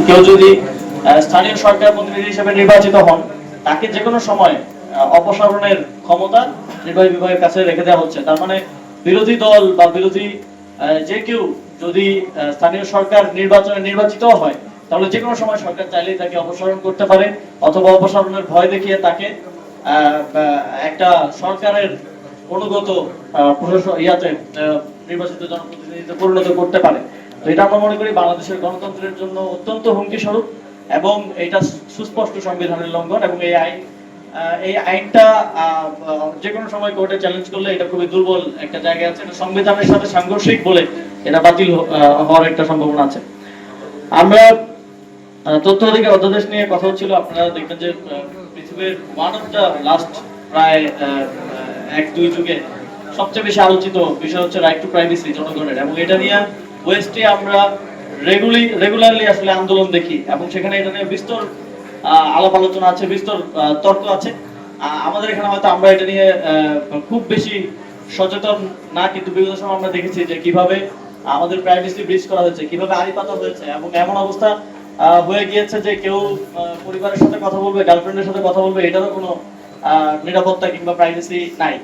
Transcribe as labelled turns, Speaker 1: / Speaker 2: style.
Speaker 1: কেউ যদি স্থানীয় সরকার প্রতিনিধি হিসেবে নির্বাচিত হন, তাকে যে কোনো সময় অপসারণের ক্ষমতা নির্বাহী বিভাগের কাছে রেখে দেওয়া হচ্ছে। তার মানে বিরোধী দল বা বিরোধী যে কেউ যদি স্থানীয় সরকার নির্বাচনে নির্বাচিত হয়, তাহলে যে কোনো সময় সরকার চাইলেই তাকে অপসারণ করতে পারে, অথবা অপসারণের ভয় দেখিয়ে তাকে একটা সরকারের অনুগত নির্বাচিত জনপ্রতিনিধিতে পরিণত করতে পারে। তো এটা আমরা মনে করি বাংলাদেশের গণতন্ত্রের জন্য অত্যন্ত হুমকি স্বরূপ, এবং এটা সুস্পষ্ট সংবিধানের লঙ্ঘন। এবং এই আইনটা যে কোনো সময় কোর্টে চ্যালেঞ্জ করলে এটা খুবই দুর্বল একটা জায়গায় আছে, এটা সংবিধানের সাথে সাংঘর্ষিক বলে এটা বাতিল হওয়ার একটা সম্ভাবনা আছে। আমরা তথ্য অধিকার অধ্যাদেশ নিয়ে কথা হচ্ছিল। আপনারা দেখবেন যে পৃথিবীর ওয়ান অফ দ্য লাস্ট প্রায় 1-2 যুগে সবচেয়ে বেশি আলোচিত বিষয় হচ্ছে রাইট টু প্রাইভেসি জনগণের, এবং এটা নিয়ে ওয়েস্টে আমরা রেগুলারলি আসলে আন্দোলন দেখি, এবং সেখানে এটা নিয়ে বিস্তর আলাপ আলোচনা আছে, বিস্তর তর্ক আছে। আমাদের এখানে হয়তো আমরা এটা নিয়ে খুব বেশি সচেতন না, কিন্তু বিগত সময় আমরা দেখেছি যে কিভাবে আমাদের প্রাইভেসি ব্রিচ করা হয়েছে, কিভাবে আড়ি পাতা হয়েছে, এবং এমন অবস্থা হয়ে গিয়েছে যে কেউ পরিবারের সাথে কথা বলবে, গার্লফ্রেন্ডের সাথে কথা বলবে, এটারও কোনো নিরাপত্তা কিংবা প্রাইভেসি নাই।